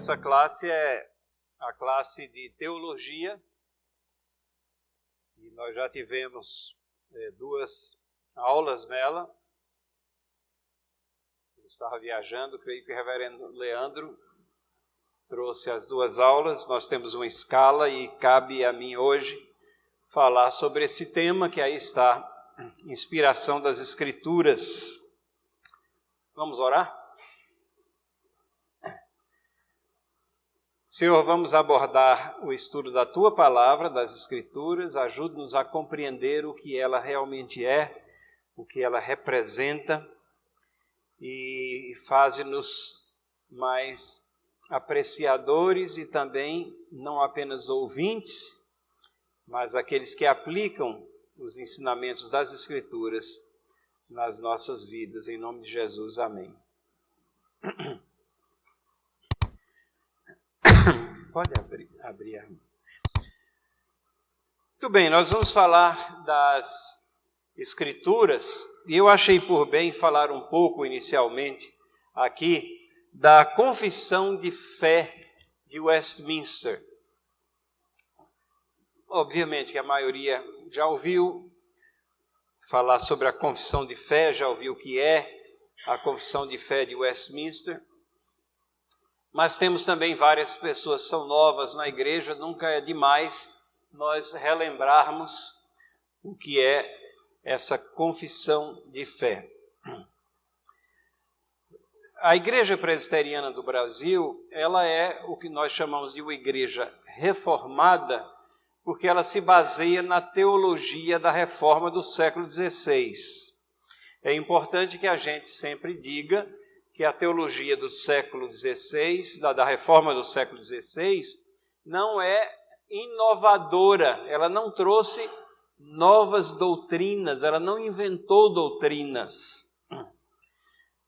Essa classe é a classe de teologia e nós já tivemos 2 aulas nela. Eu estava viajando, creio que o reverendo Leandro trouxe as 2 aulas. Nós temos uma escala e cabe a mim hoje falar sobre esse tema que aí está, inspiração das Escrituras. Vamos orar? Senhor, vamos abordar o estudo da Tua Palavra, das Escrituras. Ajude-nos a compreender o que ela realmente é, o que ela representa e faze-nos mais apreciadores e também não apenas ouvintes, mas aqueles que aplicam os ensinamentos das Escrituras nas nossas vidas. Em nome de Jesus, amém. Pode abrir a mão. Muito bem, nós vamos falar das Escrituras, e eu achei por bem falar um pouco inicialmente aqui da Confissão de Fé de Westminster. Obviamente que a maioria já ouviu falar sobre a Confissão de Fé, já ouviu o que é a Confissão de Fé de Westminster. Mas temos também várias pessoas que são novas na igreja, nunca é demais nós relembrarmos o que é essa confissão de fé. A Igreja Presbiteriana do Brasil, ela é o que nós chamamos de uma igreja reformada, porque ela se baseia na teologia da reforma do século XVI. É importante que a gente sempre diga que a teologia do século XVI, da reforma do século XVI, não é inovadora, ela não trouxe novas doutrinas, ela não inventou doutrinas.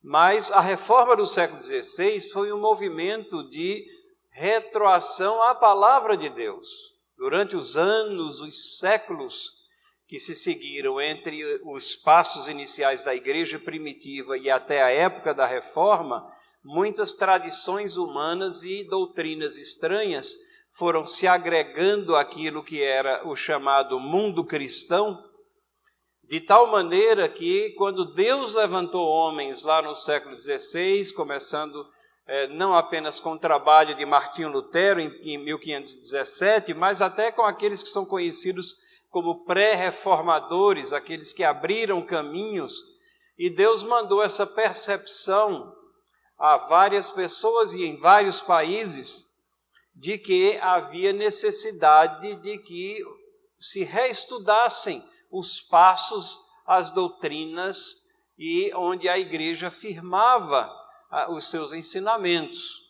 Mas a reforma do século XVI foi um movimento de retroação à palavra de Deus. Durante os anos, os séculos que se seguiram entre os passos iniciais da igreja primitiva e até a época da reforma, muitas tradições humanas e doutrinas estranhas foram se agregando àquilo que era o chamado mundo cristão, de tal maneira que quando Deus levantou homens lá no século XVI, começando não apenas com o trabalho de Martinho Lutero em 1517, mas até com aqueles que são conhecidos como pré-reformadores, aqueles que abriram caminhos, e Deus mandou essa percepção a várias pessoas e em vários países de que havia necessidade de que se reestudassem os passos, as doutrinas, e onde a igreja firmava os seus ensinamentos.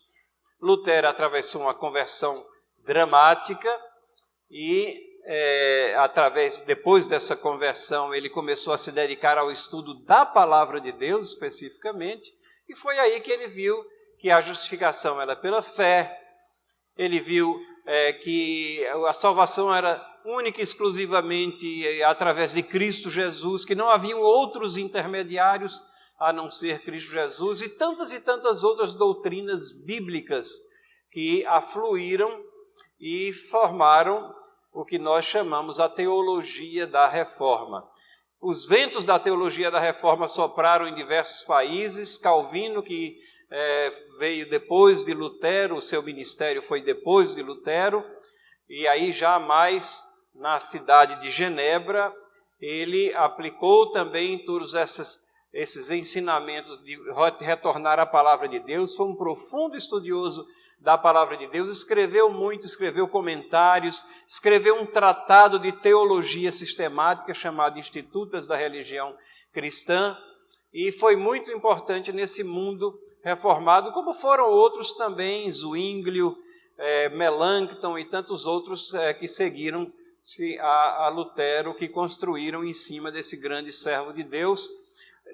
Lutero atravessou uma conversão dramática e depois dessa conversão, ele começou a se dedicar ao estudo da palavra de Deus, especificamente, e foi aí que ele viu que a justificação era pela fé, ele viu que a salvação era única e exclusivamente através de Cristo Jesus, que não haviam outros intermediários a não ser Cristo Jesus, e tantas outras doutrinas bíblicas que afluíram e formaram o que nós chamamos a teologia da reforma. Os ventos da teologia da reforma sopraram em diversos países. Calvino, que veio depois de Lutero, o seu ministério foi depois de Lutero, e aí já mais na cidade de Genebra, ele aplicou também todos esses ensinamentos de retornar à palavra de Deus. Foi um profundo estudioso da palavra de Deus, escreveu muito, escreveu comentários, escreveu um tratado de teologia sistemática chamado Institutas da Religião Cristã, e foi muito importante nesse mundo reformado, como foram outros também, Zwinglio, Melanchthon e tantos outros que seguiram-se a Lutero, que construíram em cima desse grande servo de Deus.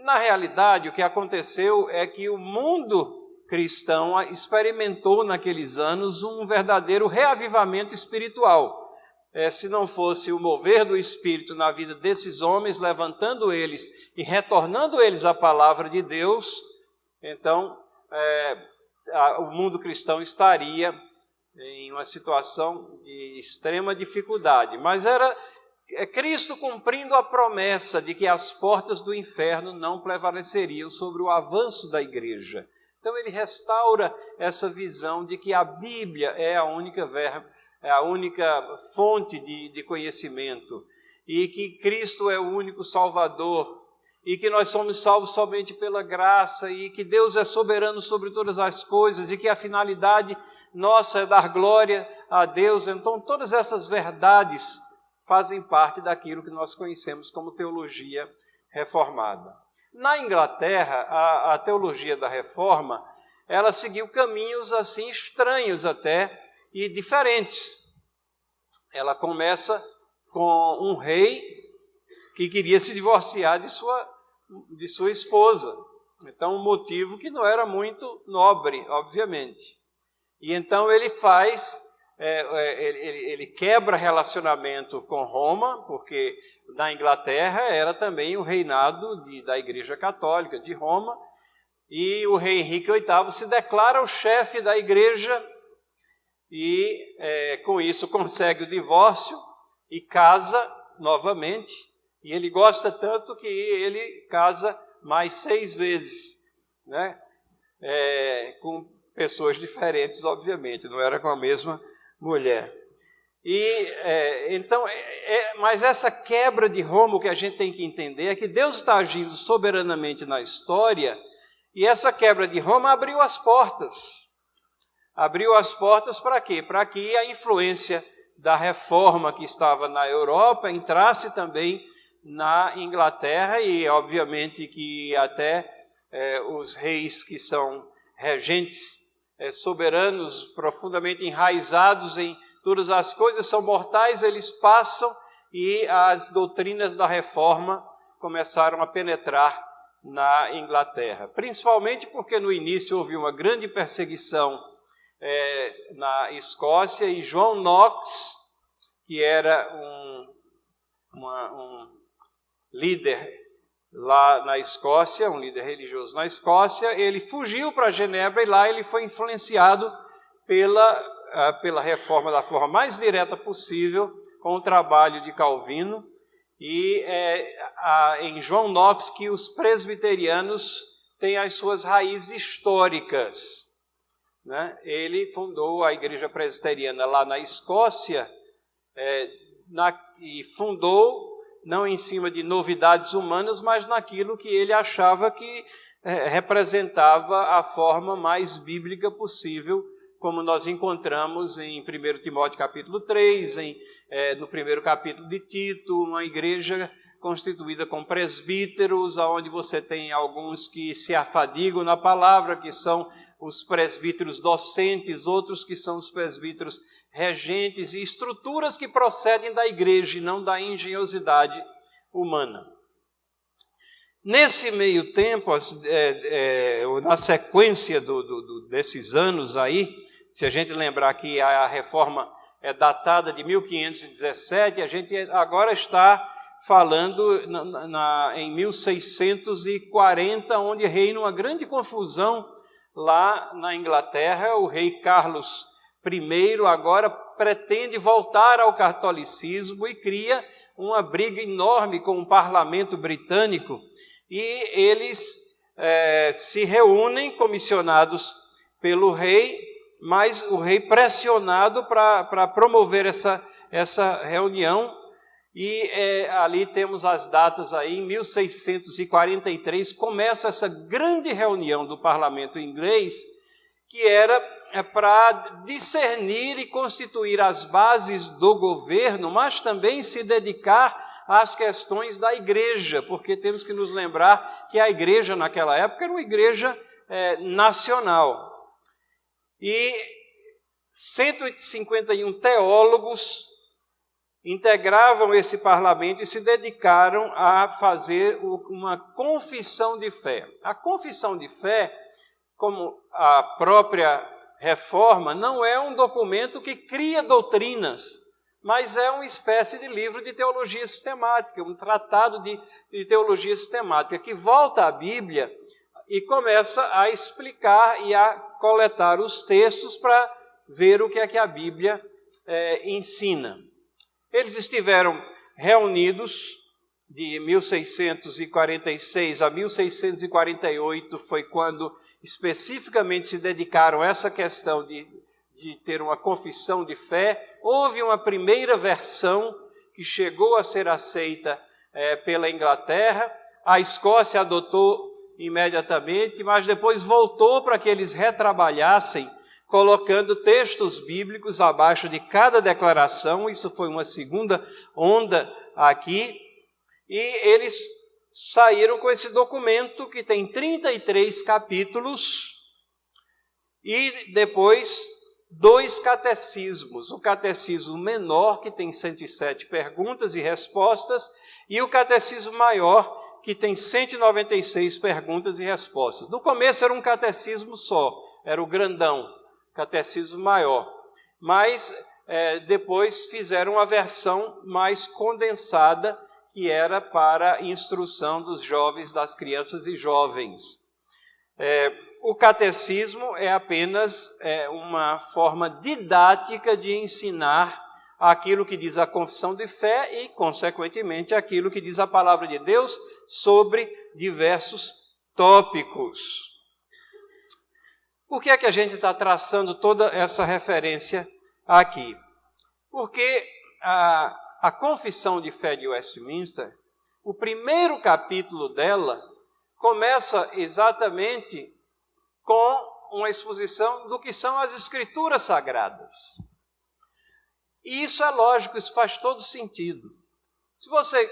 Na realidade, o que aconteceu é que o mundo cristão experimentou naqueles anos um verdadeiro reavivamento espiritual. Se não fosse o mover do Espírito na vida desses homens, levantando eles e retornando eles à palavra de Deus, então o mundo cristão estaria em uma situação de extrema dificuldade. Mas era Cristo cumprindo a promessa de que as portas do inferno não prevaleceriam sobre o avanço da igreja. Então ele restaura essa visão de que a Bíblia é a única fonte de conhecimento, e que Cristo é o único Salvador, e que nós somos salvos somente pela graça, e que Deus é soberano sobre todas as coisas, e que a finalidade nossa é dar glória a Deus. Então todas essas verdades fazem parte daquilo que nós conhecemos como teologia reformada. Na Inglaterra, a teologia da reforma, ela seguiu caminhos assim estranhos até e diferentes. Ela começa com um rei que queria se divorciar de sua esposa. Então, um motivo que não era muito nobre, obviamente. E então ele ele quebra relacionamento com Roma, porque na Inglaterra era também o reinado da Igreja Católica de Roma, e o rei Henrique VIII se declara o chefe da igreja e com isso consegue o divórcio e casa novamente, e ele gosta tanto que ele casa mais 6 vezes, né? Com pessoas diferentes, obviamente, não era com a mesma mulher. Mas essa quebra de Roma, o que a gente tem que entender é que Deus está agindo soberanamente na história, e essa quebra de Roma abriu as portas. Abriu as portas para quê? Para que a influência da reforma que estava na Europa entrasse também na Inglaterra, e obviamente que até os reis que são regentes soberanos, profundamente enraizados em todas as coisas, são mortais, eles passam, e as doutrinas da reforma começaram a penetrar na Inglaterra. Principalmente porque no início houve uma grande perseguição na Escócia, e John Knox, que era um líder lá na Escócia, um líder religioso na Escócia, ele fugiu para Genebra, e lá ele foi influenciado pela reforma da forma mais direta possível, com o trabalho de Calvino, e em John Knox que os presbiterianos têm as suas raízes históricas, né? Ele fundou a igreja presbiteriana lá na Escócia, e fundou não em cima de novidades humanas, mas naquilo que ele achava que representava a forma mais bíblica possível, como nós encontramos em 1 Timóteo capítulo 3, no primeiro capítulo de Tito, uma igreja constituída com presbíteros, onde você tem alguns que se afadigam na palavra, que são os presbíteros docentes, outros que são os presbíteros regentes, e estruturas que procedem da igreja e não da engenhosidade humana. Nesse meio tempo, na sequência desses anos aí, se a gente lembrar que a reforma é datada de 1517, a gente agora está falando em 1640, onde reina uma grande confusão lá na Inglaterra. O rei Carlos I agora pretende voltar ao catolicismo e cria uma briga enorme com o parlamento britânico, e eles se reúnem, comissionados pelo rei, mas o rei pressionado para promover essa reunião, e ali temos as datas aí, em 1643, começa essa grande reunião do parlamento inglês, que era para discernir e constituir as bases do governo, mas também se dedicar às questões da igreja, porque temos que nos lembrar que a igreja naquela época era uma igreja nacional. E 151 teólogos integravam esse parlamento e se dedicaram a fazer uma confissão de fé. A confissão de fé, como a própria reforma, não é um documento que cria doutrinas, mas é uma espécie de livro de teologia sistemática, um tratado de teologia sistemática, que volta à Bíblia e começa a explicar e a coletar os textos para ver o que é que a Bíblia ensina. Eles estiveram reunidos de 1646 a 1648, foi quando especificamente se dedicaram a essa questão de ter uma confissão de fé. Houve uma primeira versão que chegou a ser aceita pela Inglaterra, a Escócia adotou imediatamente, mas depois voltou para que eles retrabalhassem, colocando textos bíblicos abaixo de cada declaração. Isso foi uma segunda onda aqui, e eles saíram com esse documento que tem 33 capítulos e depois 2 catecismos, o catecismo menor, que tem 107 perguntas e respostas, e o catecismo maior, que tem 196 perguntas e respostas. No começo era um catecismo só, era o grandão, catecismo maior, mas depois fizeram uma versão mais condensada, que era para instrução dos jovens, das crianças e jovens. O catecismo é apenas uma forma didática de ensinar aquilo que diz a confissão de fé e, consequentemente, aquilo que diz a palavra de Deus sobre diversos tópicos. Por que é que a gente está traçando toda essa referência aqui? Porque a confissão de fé de Westminster, o primeiro capítulo dela, começa exatamente com uma exposição do que são as Escrituras Sagradas. E isso é lógico, isso faz todo sentido. Se você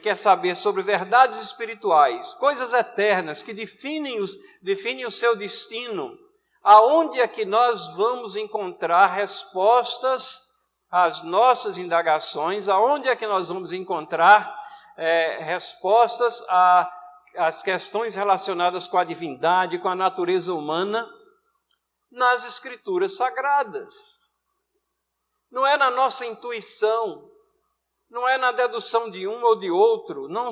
quer saber sobre verdades espirituais, coisas eternas que definem o seu destino, aonde é que nós vamos encontrar respostas às nossas indagações, aonde é que nós vamos encontrar respostas às questões relacionadas com a divindade, com a natureza humana? Nas Escrituras Sagradas. Não é na nossa intuição, não é na dedução de um ou de outro, não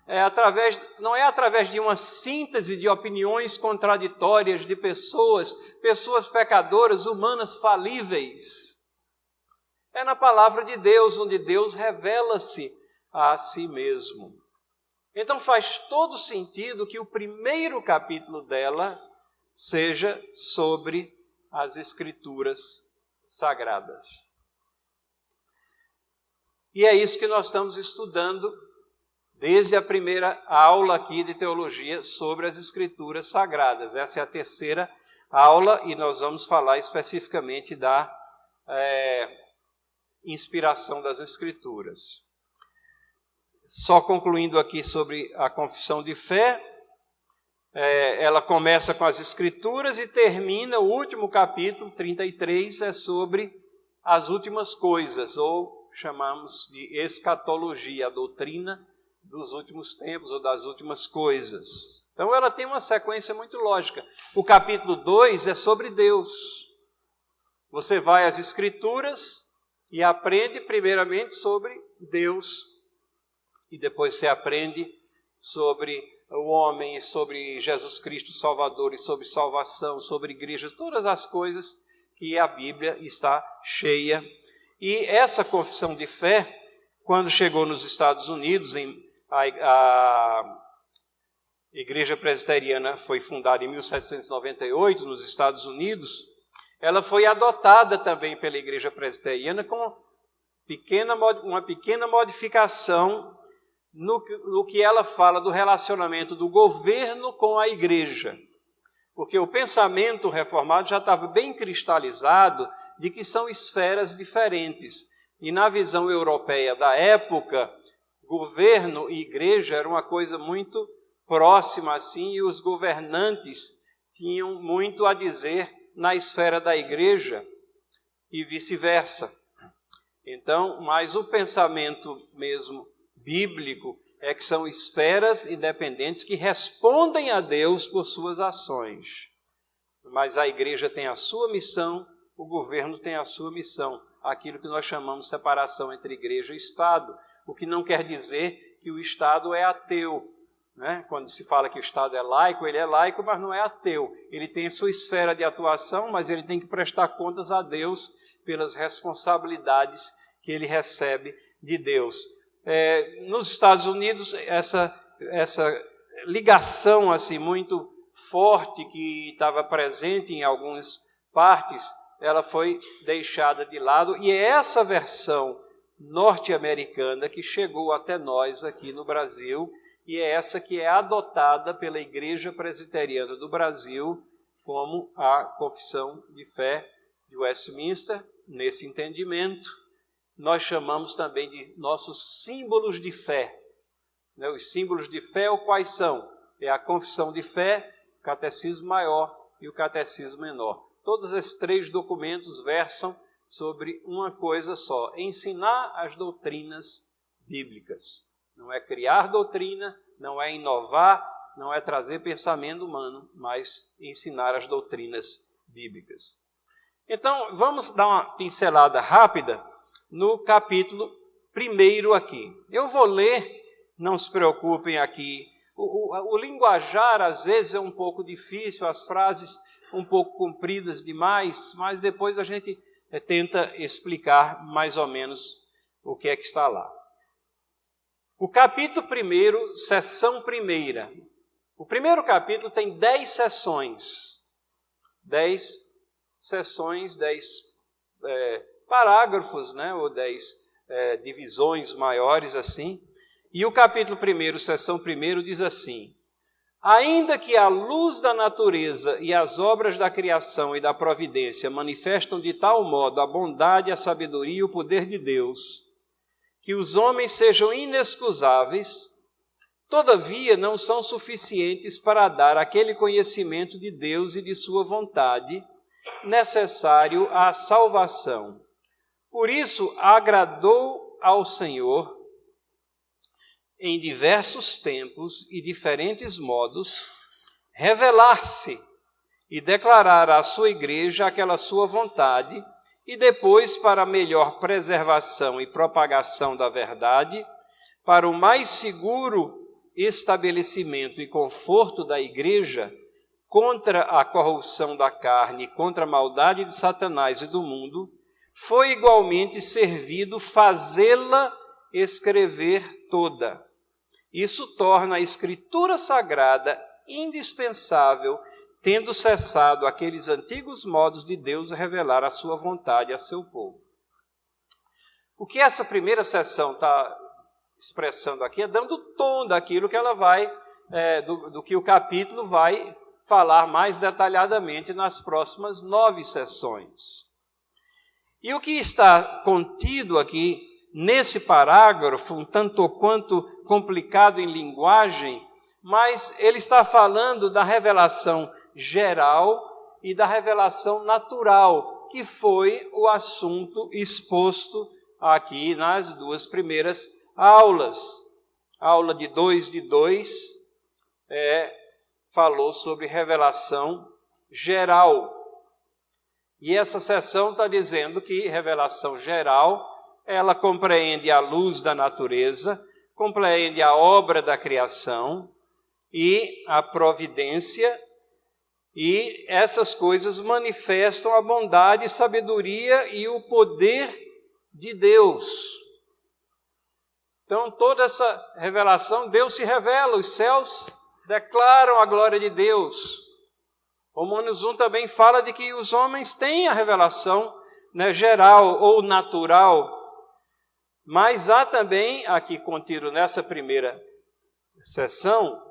é através de uma síntese de opiniões contraditórias de pessoas pecadoras, humanas, falíveis. É na palavra de Deus, onde Deus revela-se a si mesmo. Então faz todo sentido que o primeiro capítulo dela seja sobre as Escrituras Sagradas. E é isso que nós estamos estudando desde a primeira aula aqui de teologia sobre as Escrituras Sagradas. Essa é a terceira aula e nós vamos falar especificamente da inspiração das Escrituras. Só concluindo aqui sobre a confissão de fé, ela começa com as Escrituras e termina, o último capítulo, 33, é sobre as últimas coisas, ou chamamos de escatologia, a doutrina dos últimos tempos ou das últimas coisas. Então ela tem uma sequência muito lógica. O capítulo 2 é sobre Deus. Você vai às Escrituras e aprende primeiramente sobre Deus, e depois você aprende sobre o homem, e sobre Jesus Cristo Salvador, e sobre salvação, sobre igrejas, todas as coisas que a Bíblia está cheia. E essa confissão de fé, quando chegou nos Estados Unidos, a Igreja Presbiteriana foi fundada em 1798 nos Estados Unidos, ela foi adotada também pela Igreja Presbiteriana com uma pequena modificação no que ela fala do relacionamento do governo com a igreja. Porque o pensamento reformado já estava bem cristalizado de que são esferas diferentes. E na visão europeia da época, governo e igreja era uma coisa muito próxima assim, e os governantes tinham muito a dizer na esfera da igreja e vice-versa. Então, mas o pensamento mesmo bíblico é que são esferas independentes que respondem a Deus por suas ações. Mas a igreja tem a sua missão, o governo tem a sua missão, aquilo que nós chamamos de separação entre igreja e Estado, o que não quer dizer que o Estado é ateu, né? Quando se fala que o Estado é laico, ele é laico, mas não é ateu. Ele tem a sua esfera de atuação, mas ele tem que prestar contas a Deus pelas responsabilidades que ele recebe de Deus. Nos Estados Unidos, essa ligação assim, muito forte que estava presente em algumas partes, ela foi deixada de lado, e é essa versão norte-americana que chegou até nós aqui no Brasil, e é essa que é adotada pela Igreja Presbiteriana do Brasil como a Confissão de Fé de Westminster. Nesse entendimento, nós chamamos também de nossos símbolos de fé. Os símbolos de fé, quais são? É a Confissão de Fé, o Catecismo Maior e o Catecismo Menor. Todos esses 3 documentos versam sobre uma coisa só: ensinar as doutrinas bíblicas. Não é criar doutrina, não é inovar, não é trazer pensamento humano, mas ensinar as doutrinas bíblicas. Então, vamos dar uma pincelada rápida no capítulo 1 aqui. Eu vou ler, não se preocupem aqui. O linguajar, às vezes, é um pouco difícil, as frases um pouco compridas demais, mas depois a gente tenta explicar mais ou menos o que é que está lá. O capítulo 1, seção 1. O primeiro capítulo tem 10 sessões. 10 sessões, 10 parágrafos, né? Ou 10 divisões maiores assim. E o capítulo 1, seção 1, diz assim: ainda que a luz da natureza e as obras da criação e da providência manifestam de tal modo a bondade, a sabedoria e o poder de Deus, que os homens sejam inexcusáveis, todavia não são suficientes para dar aquele conhecimento de Deus e de sua vontade necessário à salvação. Por isso, agradou ao Senhor, em diversos tempos e diferentes modos, revelar-se e declarar à sua igreja aquela sua vontade, e depois, para a melhor preservação e propagação da verdade, para o mais seguro estabelecimento e conforto da igreja, contra a corrupção da carne, contra a maldade de Satanás e do mundo, foi igualmente servido fazê-la escrever toda. Isso torna a Escritura Sagrada indispensável, tendo cessado aqueles antigos modos de Deus revelar a sua vontade a seu povo. O que essa primeira sessão está expressando aqui é dando o tom daquilo que ela vai, do que o capítulo vai falar mais detalhadamente nas próximas 9 sessões. E o que está contido aqui nesse parágrafo, um tanto quanto complicado em linguagem, mas ele está falando da revelação geral e da revelação natural, que foi o assunto exposto aqui nas 2 primeiras aulas. A aula de 2 falou sobre revelação geral. E essa sessão está dizendo que revelação geral, ela compreende a luz da natureza, compreende a obra da criação e a providência, e essas coisas manifestam a bondade, sabedoria e o poder de Deus. Então, toda essa revelação, Deus se revela, os céus declaram a glória de Deus. Romanos 1 também fala de que os homens têm a revelação, né, geral ou natural, mas há também, aqui contido nessa primeira sessão,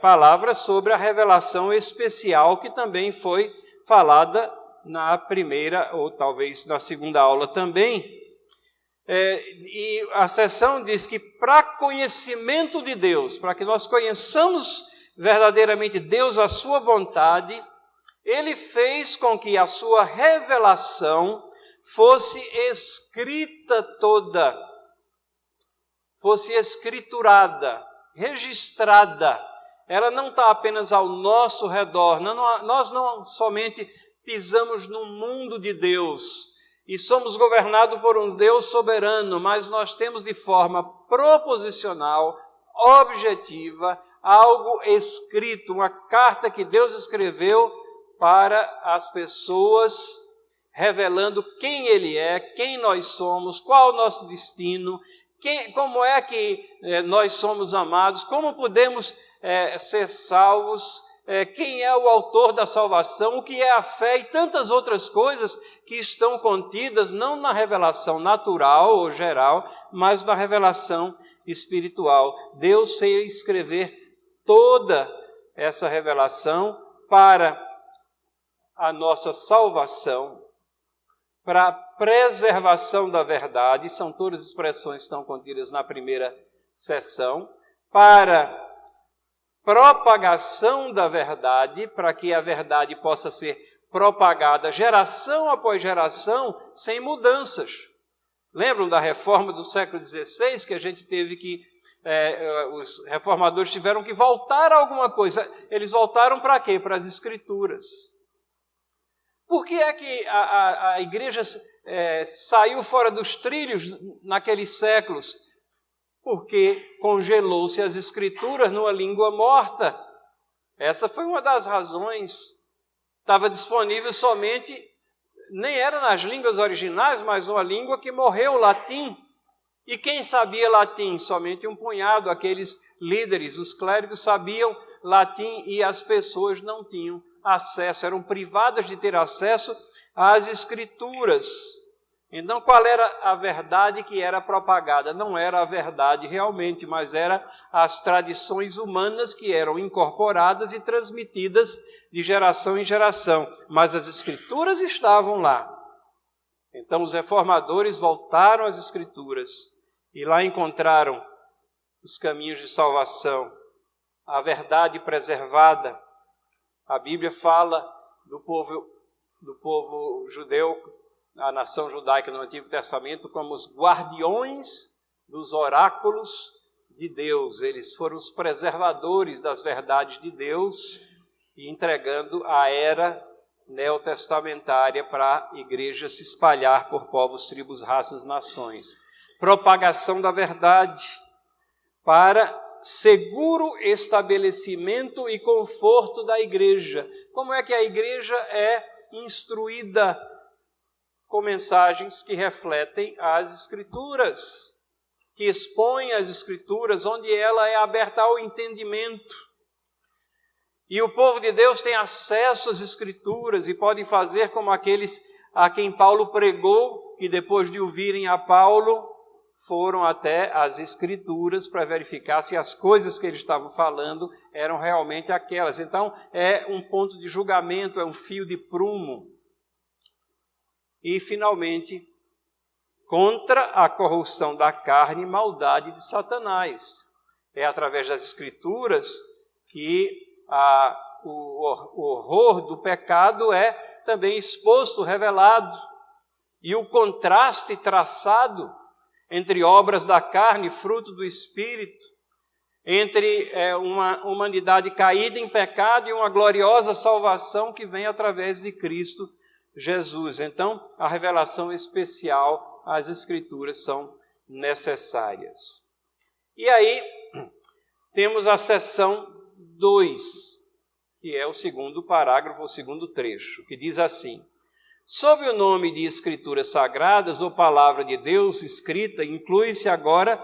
palavras sobre a revelação especial, que também foi falada na primeira, ou talvez na segunda aula também. E a sessão diz que para conhecimento de Deus, para que nós conheçamos verdadeiramente Deus, a sua vontade, Ele fez com que a sua revelação fosse escrita toda, fosse escriturada, registrada. Ela não está apenas ao nosso redor. Nós não somente pisamos no mundo de Deus e somos governados por um Deus soberano, mas nós temos de forma proposicional, objetiva, algo escrito, uma carta que Deus escreveu para as pessoas, revelando quem Ele é, quem nós somos, qual o nosso destino, como é que nós somos amados, como podemos ser salvos, quem é o autor da salvação, o que é a fé e tantas outras coisas que estão contidas não na revelação natural ou geral, mas na revelação espiritual. Deus fez escrever toda essa revelação para a nossa salvação, para a preservação da verdade, são todas as expressões que estão contidas na primeira sessão, para propagação da verdade, para que a verdade possa ser propagada geração após geração, sem mudanças. Lembram da reforma do século XVI, que a gente teve que, os reformadores tiveram que voltar a alguma coisa. Eles voltaram para quê? Para as Escrituras. Por que é que a igreja saiu fora dos trilhos naqueles séculos? Porque congelou-se as Escrituras numa língua morta. Essa foi uma das razões. Estava disponível somente, nem era nas línguas originais, mas uma língua que morreu, o latim. E quem sabia latim? Somente um punhado, aqueles líderes, os clérigos sabiam latim e as pessoas não tinham acesso, eram privadas de ter acesso às Escrituras. Então, qual era a verdade que era propagada? Não era a verdade realmente, mas eram as tradições humanas que eram incorporadas e transmitidas de geração em geração. Mas as Escrituras estavam lá. Então, os reformadores voltaram às Escrituras e lá encontraram os caminhos de salvação, a verdade preservada. A Bíblia fala do povo judeu, a nação judaica no Antigo Testamento, como os guardiões dos oráculos de Deus. Eles foram os preservadores das verdades de Deus e entregando a era neotestamentária para a igreja se espalhar por povos, tribos, raças, nações. Propagação da verdade para seguro estabelecimento e conforto da igreja. Como é que a igreja é instruída? Com mensagens que refletem as Escrituras, que expõem as Escrituras, onde ela é aberta ao entendimento. E o povo de Deus tem acesso às Escrituras e podem fazer como aqueles a quem Paulo pregou, que depois de ouvirem a Paulo, foram até as Escrituras para verificar se as coisas que eles estavam falando eram realmente aquelas. Então, é um ponto de julgamento, é um fio de prumo. E, finalmente, contra a corrupção da carne e maldade de Satanás. É através das Escrituras que o horror do pecado é também exposto, revelado. E o contraste traçado entre obras da carne, fruto do Espírito, entre uma humanidade caída em pecado e uma gloriosa salvação que vem através de Cristo Jesus. Então, a revelação especial, as Escrituras são necessárias. E aí, temos a seção 2, que é o segundo parágrafo, o segundo trecho, que diz assim: sob o nome de Escrituras Sagradas ou Palavra de Deus escrita, inclui-se agora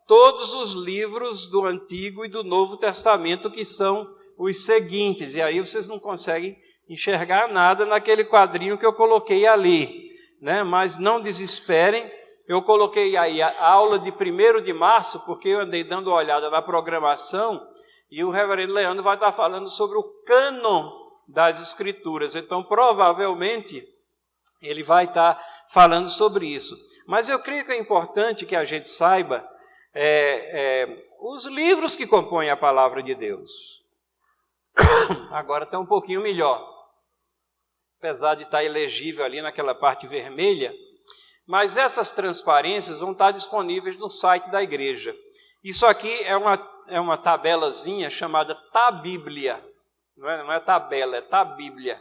todos os livros do Antigo e do Novo Testamento, que são os seguintes. E aí vocês não conseguem enxergar nada naquele quadrinho que eu coloquei ali, né? Mas não desesperem, eu coloquei aí a aula de 1º de março, porque eu andei dando uma olhada na programação, e o reverendo Leandro vai estar falando sobre o cânon das Escrituras. Então, provavelmente, ele vai estar falando sobre isso. Mas eu creio que é importante que a gente saiba os livros que compõem a palavra de Deus. Agora está um pouquinho melhor, apesar de estar ilegível ali naquela parte vermelha, mas essas transparências vão estar disponíveis no site da igreja. Isso aqui é uma tabelazinha chamada Tabíblia, não é tabela, é Tabíblia.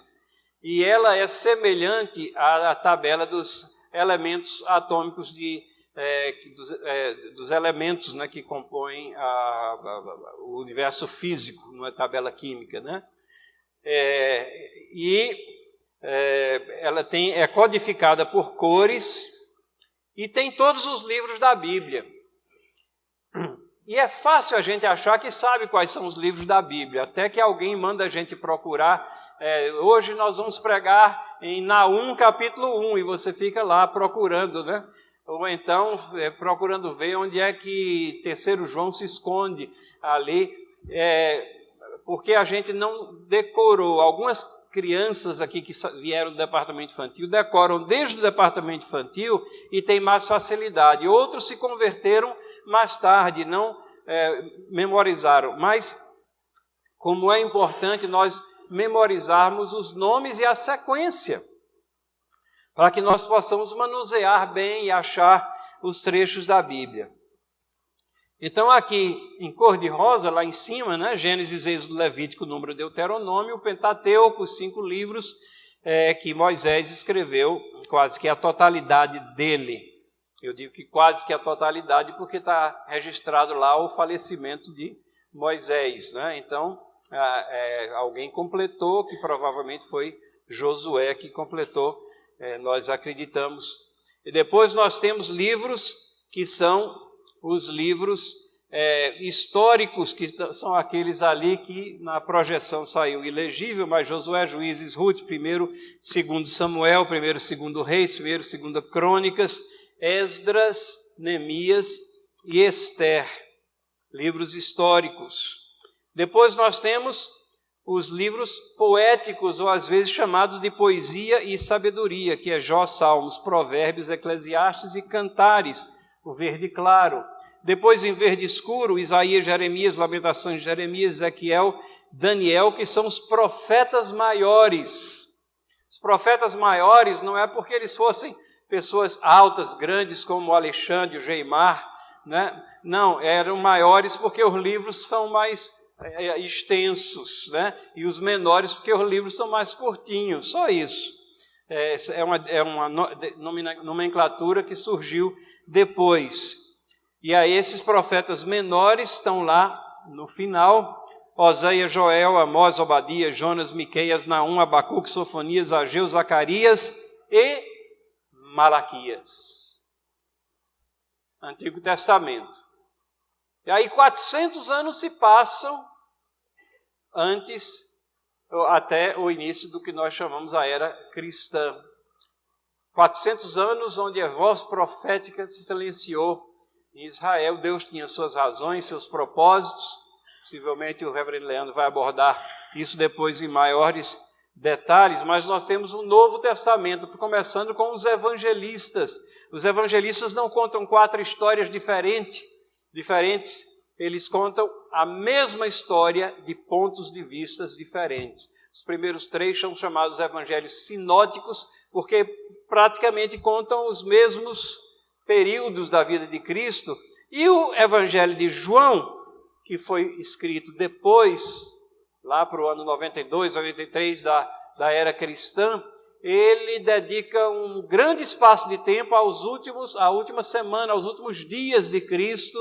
E ela é semelhante à tabela dos elementos atômicos de dos elementos, né, que compõem o universo físico, numa tabela química, né? Ela é codificada por cores e tem todos os livros da Bíblia. E é fácil a gente achar que sabe quais são os livros da Bíblia, até que alguém manda a gente procurar. Hoje nós vamos pregar em Naum capítulo 1, e você fica lá procurando, né? Ou então procurando ver onde é que 3º João se esconde ali, porque a gente não decorou. Algumas crianças aqui que vieram do departamento infantil decoram desde o departamento infantil e tem mais facilidade. Outros se converteram mais tarde, não memorizaram. Mas como é importante nós memorizarmos os nomes e a sequência, para que nós possamos manusear bem e achar os trechos da Bíblia. Então aqui em cor de rosa, lá em cima, né, Gênesis, Êxodo, Levítico, Número, Deuteronômio, o Pentateuco, os 5 livros que Moisés escreveu, quase que a totalidade dele. Eu digo que quase que a totalidade porque está registrado lá o falecimento de Moisés, né? Então alguém completou, que provavelmente foi Josué que completou, nós acreditamos. E depois nós temos livros que são os livros históricos, que são aqueles ali que na projeção saiu ilegível, mas Josué, Juízes, Ruth, 1º, 2º Samuel, 1º, 2º Reis, 1º, 2º Crônicas, Esdras, Neemias e Ester, livros históricos. Depois nós temos os livros poéticos, ou às vezes chamados de poesia e sabedoria, que é Jó, Salmos, Provérbios, Eclesiastes e Cantares, o verde claro. Depois, em verde escuro, Isaías, Jeremias, Lamentações de Jeremias, Ezequiel, Daniel, que são os profetas maiores. Os profetas maiores não é porque eles fossem pessoas altas, grandes, como o Alexandre, o Geimar, né? Não, eram maiores porque os livros são mais extensos, né? E os menores porque os livros são mais curtinhos, só isso. É uma nomenclatura que surgiu depois. E aí esses profetas menores estão lá no final: Oséias, Joel, Amós, Obadias, Jonas, Miqueias, Naum, Abacuque, Sofonias, Ageu, Zacarias e Malaquias. Antigo Testamento. E aí 400 anos se passam até o início do que nós chamamos a era cristã. 400 anos onde a voz profética se silenciou em Israel. Deus tinha suas razões, seus propósitos. Possivelmente o reverendo Leandro vai abordar isso depois em maiores detalhes, mas nós temos um Novo Testamento, começando com os evangelistas. Os evangelistas não contam 4 histórias diferentes, eles contam a mesma história de pontos de vista diferentes. Os primeiros 3 são chamados evangelhos sinóticos, porque praticamente contam os mesmos períodos da vida de Cristo. E o evangelho de João, que foi escrito depois, lá para o ano 92, 93 da era cristã, ele dedica um grande espaço de tempo à última semana, aos últimos dias de Cristo,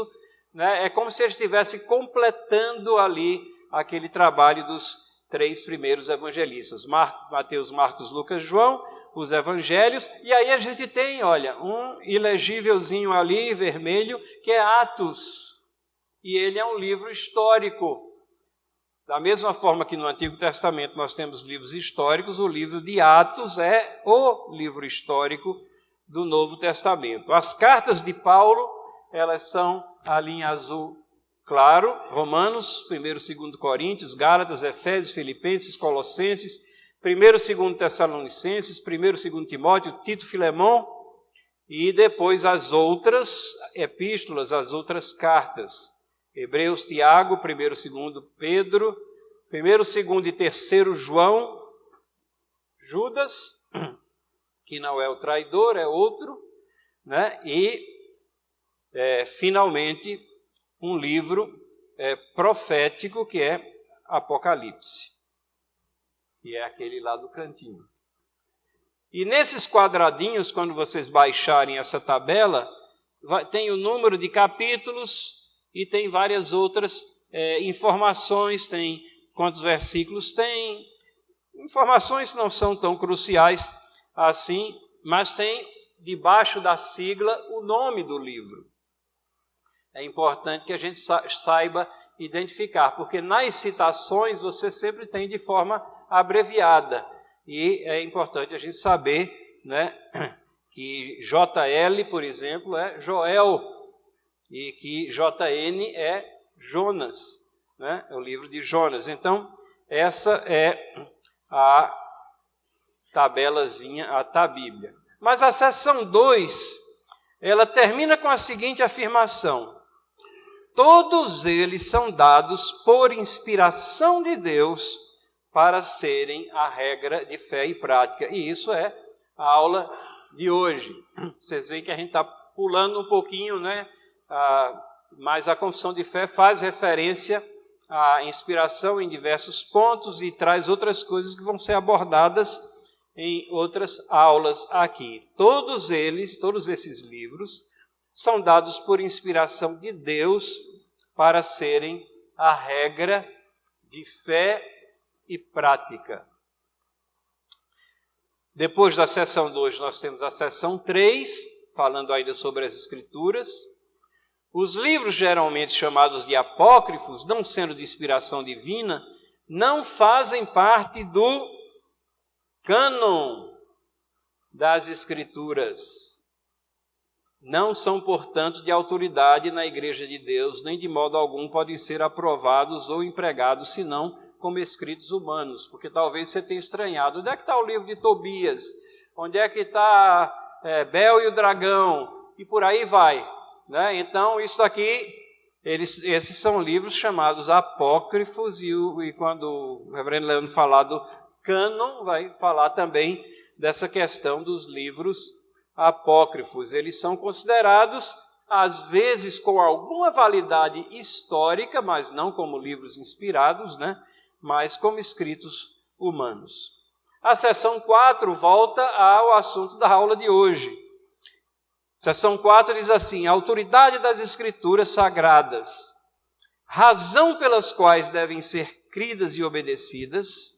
né? É como se ele estivesse completando ali aquele trabalho dos 3 primeiros evangelistas, Mateus, Marcos, Lucas, João, os evangelhos. E aí a gente tem, olha, um ilegívelzinho ali, vermelho, que é Atos, e ele é um livro histórico. Da mesma forma que no Antigo Testamento nós temos livros históricos, o livro de Atos é o livro histórico do Novo Testamento. As cartas de Paulo, elas são ali em azul claro: Romanos, 1º e 2º Coríntios, Gálatas, Efésios, Filipenses, Colossenses, 1º e 2º Tessalonicenses, 1º e 2º Timóteo, Tito, Filemão, e depois as outras epístolas, as outras cartas: Hebreus, Tiago, 1º e 2º Pedro, 1º, 2º e 3º João, Judas, que não é o traidor, é outro, né? E, finalmente, um livro profético que é Apocalipse, que é aquele lá do cantinho. E nesses quadradinhos, quando vocês baixarem essa tabela, tem o número de capítulos e tem várias outras informações, tem quantos versículos tem. Informações não são tão cruciais assim, mas tem debaixo da sigla o nome do livro. É importante que a gente saiba identificar, porque nas citações você sempre tem de forma abreviada. E é importante a gente saber, né, que JL, por exemplo, é Joel, e que JN é Jonas, né, é o livro de Jonas. Então, essa é a tabelazinha, a Bíblia. Mas a seção 2, ela termina com a seguinte afirmação: todos eles são dados por inspiração de Deus para serem a regra de fé e prática. E isso é a aula de hoje. Vocês veem que a gente está pulando um pouquinho, né? Mas a confissão de fé faz referência à inspiração em diversos pontos e traz outras coisas que vão ser abordadas em outras aulas aqui. Todos esses livros, são dados por inspiração de Deus para serem a regra de fé e prática. Depois da seção 2, nós temos a seção 3, falando ainda sobre as Escrituras. Os livros geralmente chamados de apócrifos, não sendo de inspiração divina, não fazem parte do cânon das Escrituras. Não são, portanto, de autoridade na Igreja de Deus, nem de modo algum podem ser aprovados ou empregados, senão como escritos humanos. Porque talvez você tenha estranhado. Onde é que está o livro de Tobias? Onde é que está Bel e o Dragão? E por aí vai. Né? Então, isso aqui, esses são livros chamados apócrifos, e quando o reverendo Leandro falar do cânon, vai falar também dessa questão dos livros apócrifos. Eles são considerados, às vezes, com alguma validade histórica, mas não como livros inspirados, né? Mas como escritos humanos. A seção 4 volta ao assunto da aula de hoje. Seção 4 diz assim: a autoridade das Escrituras sagradas, razão pelas quais devem ser cridas e obedecidas,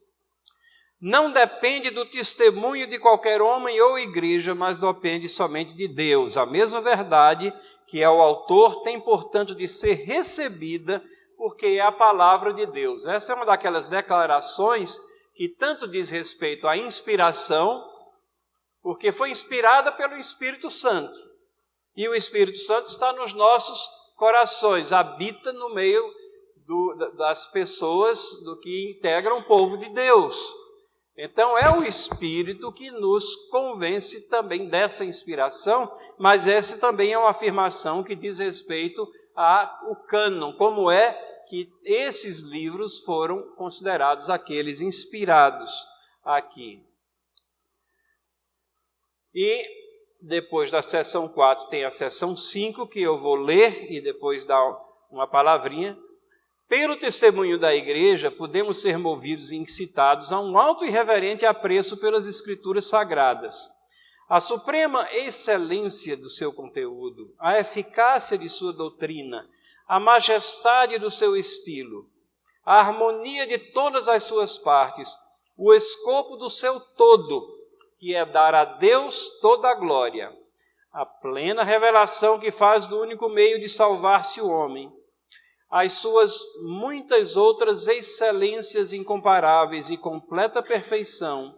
não depende do testemunho de qualquer homem ou igreja, mas depende somente de Deus. A mesma verdade que é o autor tem, portanto, de ser recebida, porque é a palavra de Deus. Essa é uma daquelas declarações que tanto diz respeito à inspiração, porque foi inspirada pelo Espírito Santo. E o Espírito Santo está nos nossos corações, habita no meio das pessoas que integram o povo de Deus. Então, é o Espírito que nos convence também dessa inspiração, mas essa também é uma afirmação que diz respeito ao cânon, como é que esses livros foram considerados aqueles inspirados aqui. E depois da seção 4 tem a seção 5, que eu vou ler e depois dar uma palavrinha. Pelo testemunho da igreja, podemos ser movidos e incitados a um alto e reverente apreço pelas Escrituras sagradas, a suprema excelência do seu conteúdo, a eficácia de sua doutrina, a majestade do seu estilo, a harmonia de todas as suas partes, o escopo do seu todo, que é dar a Deus toda a glória, a plena revelação que faz do único meio de salvar-se o homem, as suas muitas outras excelências incomparáveis e completa perfeição,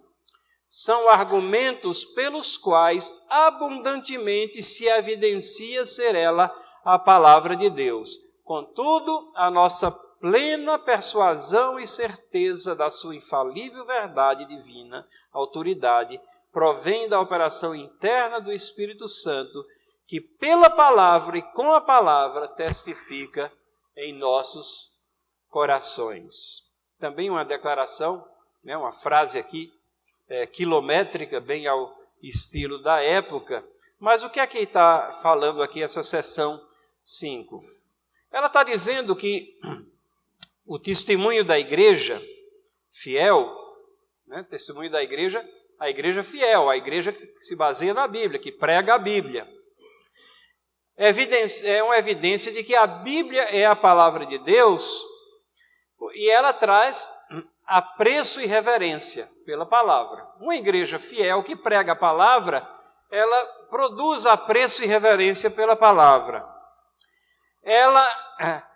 são argumentos pelos quais abundantemente se evidencia ser ela a palavra de Deus. Contudo, a nossa plena persuasão e certeza da sua infalível verdade divina, autoridade, provém da operação interna do Espírito Santo, que pela palavra e com a palavra testifica em nossos corações. Também uma declaração, né, uma frase aqui, quilométrica, bem ao estilo da época, mas o que é que está falando aqui essa seção 5? Ela está dizendo que o testemunho da igreja fiel, né, testemunho da igreja, a igreja fiel, a igreja que se baseia na Bíblia, que prega a Bíblia. é uma evidência de que a Bíblia é a palavra de Deus e ela traz apreço e reverência pela palavra. Uma igreja fiel que prega a palavra, ela produz apreço e reverência pela palavra. Ela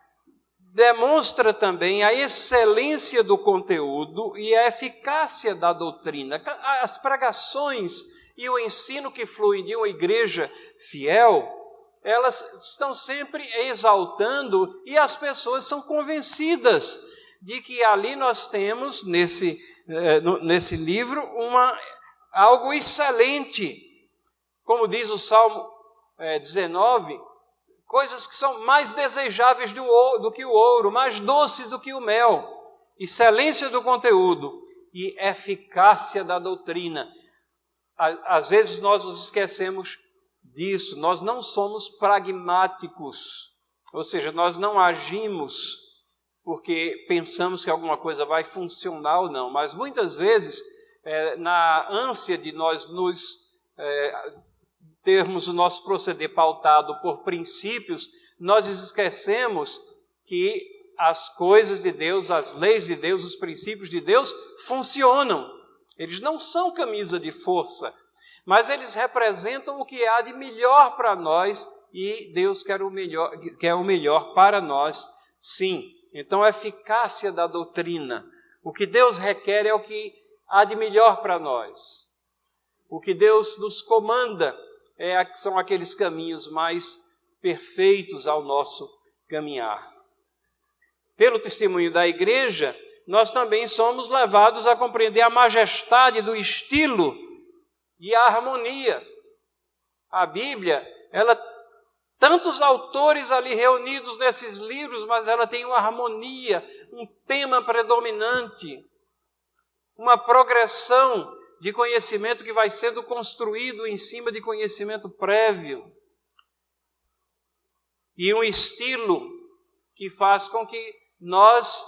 demonstra também a excelência do conteúdo e a eficácia da doutrina. As pregações e o ensino que flui de uma igreja fiel, elas estão sempre exaltando e as pessoas são convencidas de que ali nós temos, nesse livro, algo excelente. Como diz o Salmo 19, coisas que são mais desejáveis do que o ouro, mais doces do que o mel, excelência do conteúdo e eficácia da doutrina. Às vezes nós nos esquecemos disso, nós não somos pragmáticos, ou seja, nós não agimos porque pensamos que alguma coisa vai funcionar ou não, mas muitas vezes, na ânsia de nós termos o nosso proceder pautado por princípios, nós esquecemos que as coisas de Deus, as leis de Deus, os princípios de Deus funcionam. Eles não são camisa de força, mas eles representam o que há de melhor para nós e Deus quer o melhor para nós, sim. Então, a eficácia da doutrina, o que Deus requer é o que há de melhor para nós. O que Deus nos comanda são aqueles caminhos mais perfeitos ao nosso caminhar. Pelo testemunho da igreja, nós também somos levados a compreender a majestade do estilo e a harmonia. A Bíblia, tantos autores ali reunidos nesses livros, mas ela tem uma harmonia, um tema predominante, uma progressão de conhecimento que vai sendo construído em cima de conhecimento prévio. E um estilo que faz com que nós,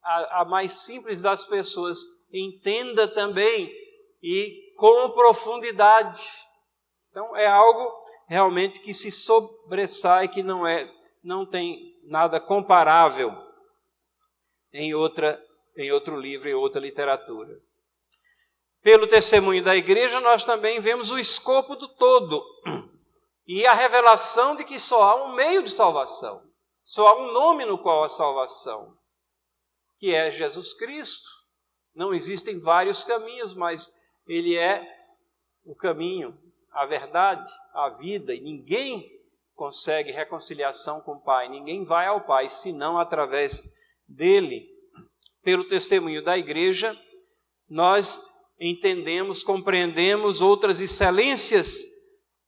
a mais simples das pessoas, entenda também e com profundidade. Então, é algo realmente que se sobressai, que não tem nada comparável em outro livro, em outra literatura. Pelo testemunho da igreja, nós também vemos o escopo do todo e a revelação de que só há um meio de salvação, só há um nome no qual há salvação, que é Jesus Cristo. Não existem vários caminhos, mas Ele é o caminho, a verdade, a vida, e ninguém consegue reconciliação com o Pai, ninguém vai ao Pai senão através dele. Pelo testemunho da igreja, nós entendemos, compreendemos outras excelências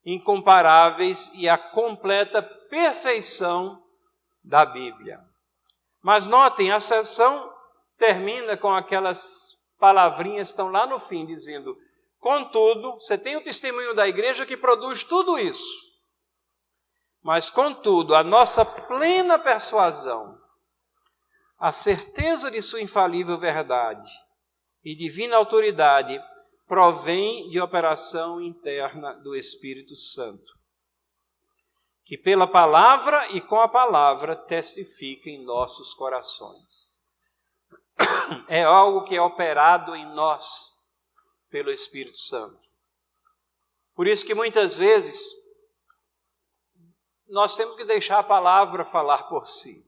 incomparáveis e a completa perfeição da Bíblia. Mas notem, a sessão termina com aquelas palavrinhas que estão lá no fim, dizendo: contudo, você tem o testemunho da igreja que produz tudo isso. Mas, contudo, a nossa plena persuasão, a certeza de sua infalível verdade e divina autoridade provém de operação interna do Espírito Santo, que pela palavra e com a palavra testifica em nossos corações. É algo que é operado em nós pelo Espírito Santo. Por isso que muitas vezes nós temos que deixar a palavra falar por si.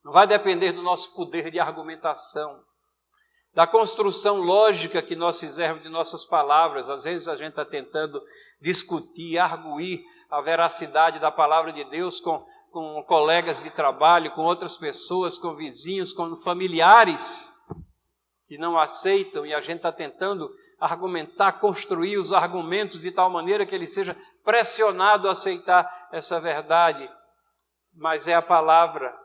Não vai depender do nosso poder de argumentação, da construção lógica que nós fizermos de nossas palavras. Às vezes a gente está tentando discutir, arguir a veracidade da palavra de Deus com colegas de trabalho, com outras pessoas, com vizinhos, com familiares que não aceitam, e a gente está tentando argumentar, construir os argumentos de tal maneira que ele seja pressionado a aceitar essa verdade. Mas é a palavra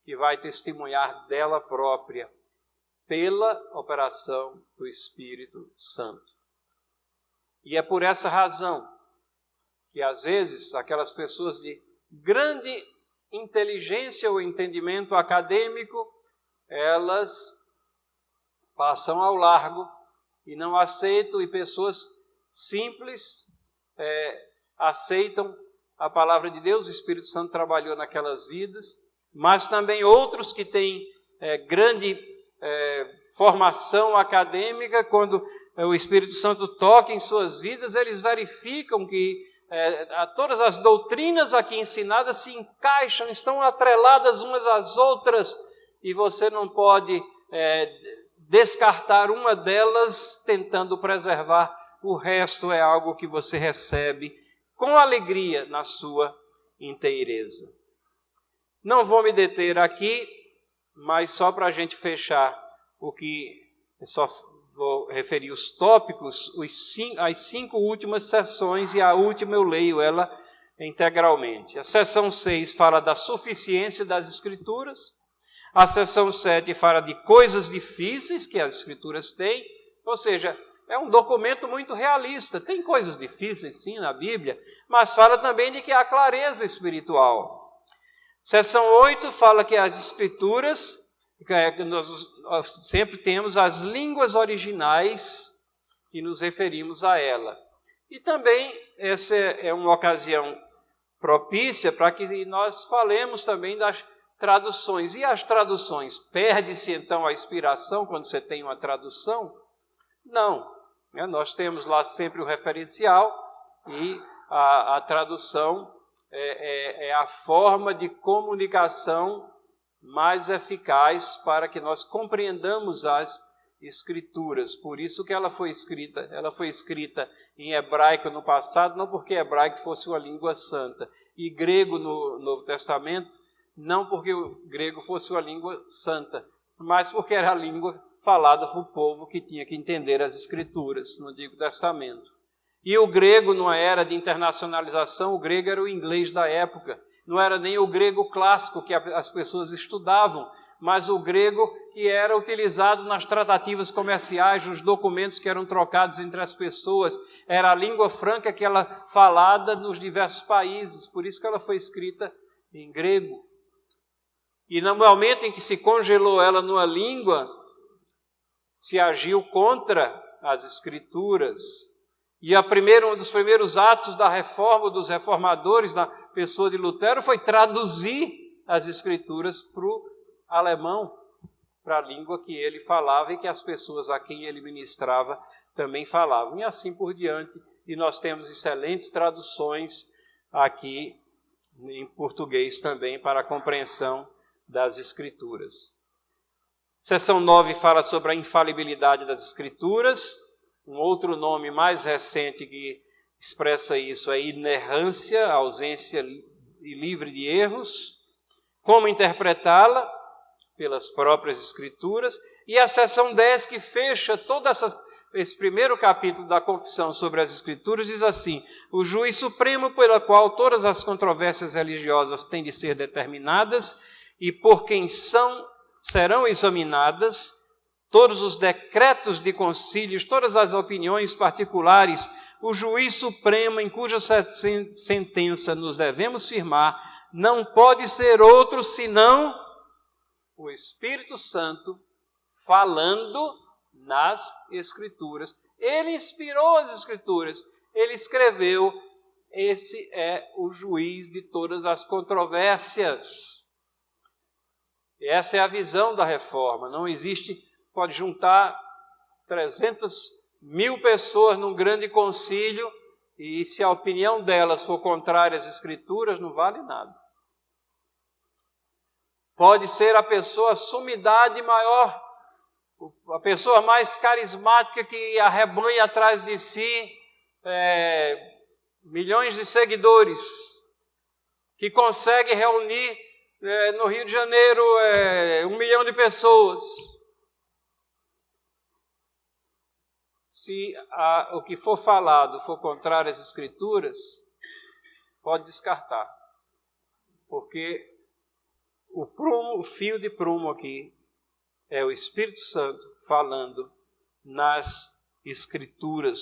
que vai testemunhar dela própria, pela operação do Espírito Santo. E é por essa razão que, às vezes, aquelas pessoas de grande inteligência ou entendimento acadêmico, elas passam ao largo e não aceitam, e pessoas simples aceitam a palavra de Deus, o Espírito Santo trabalhou naquelas vidas, mas também outros que têm grande formação acadêmica, quando o Espírito Santo toca em suas vidas, eles verificam que todas as doutrinas aqui ensinadas se encaixam, estão atreladas umas às outras, e você não pode descartar uma delas tentando preservar o resto. É algo que você recebe com alegria na sua inteireza. Não vou me deter aqui, mas só para a gente fechar o que só vou referir os tópicos, as 5 últimas sessões, e a última eu leio ela integralmente. A sessão 6 fala da suficiência das Escrituras, a sessão 7 fala de coisas difíceis que as Escrituras têm, ou seja, é um documento muito realista, tem coisas difíceis sim na Bíblia, mas fala também de que há clareza espiritual. Seção 8 fala que as Escrituras, nós sempre temos as línguas originais e nos referimos a ela. E também essa é uma ocasião propícia para que nós falemos também das traduções. E as traduções, perde-se então a inspiração quando você tem uma tradução? Não. Nós temos lá sempre o referencial e a tradução é a forma de comunicação mais eficaz para que nós compreendamos as Escrituras. Por isso que ela foi escrita em hebraico no passado, não porque hebraico fosse uma língua santa, e grego no Novo Testamento, não porque o grego fosse uma língua santa, mas porque era a língua falada para o povo que tinha que entender as Escrituras no Antigo Testamento. E o grego, numa era de internacionalização, o grego era o inglês da época, não era nem o grego clássico que as pessoas estudavam, mas o grego que era utilizado nas tratativas comerciais, nos documentos que eram trocados entre as pessoas. Era a língua franca que ela falada nos diversos países, por isso que ela foi escrita em grego. E no momento em que se congelou ela numa língua, se agiu contra as Escrituras. E um dos primeiros atos da reforma, dos reformadores, na pessoa de Lutero, foi traduzir as Escrituras para o alemão, para a língua que ele falava e que as pessoas a quem ele ministrava também falavam. E assim por diante. E nós temos excelentes traduções aqui em português também para a compreensão das Escrituras. Seção 9 fala sobre a infalibilidade das Escrituras. Um outro nome mais recente que expressa isso é inerrância, ausência livre de erros. Como interpretá-la? Pelas próprias Escrituras. E a seção 10, que fecha todo esse primeiro capítulo da Confissão sobre as Escrituras, diz assim: o juiz supremo pela qual todas as controvérsias religiosas têm de ser determinadas e por quem serão examinadas, todos os decretos de concílios, todas as opiniões particulares, o juiz supremo em cuja sentença nos devemos firmar, não pode ser outro senão o Espírito Santo falando nas Escrituras. Ele inspirou as Escrituras, ele escreveu, esse é o juiz de todas as controvérsias. Essa é a visão da reforma. Não existe, pode juntar 300.000 pessoas num grande concílio e se a opinião delas for contrária às Escrituras, não vale nada. Pode ser a pessoa sumidade maior, a pessoa mais carismática que arrebanha atrás de si milhões de seguidores, que consegue reunir no Rio de Janeiro 1 milhão de pessoas. Se o que for falado for contrário às Escrituras, pode descartar, porque o fio de prumo aqui é o Espírito Santo falando nas Escrituras.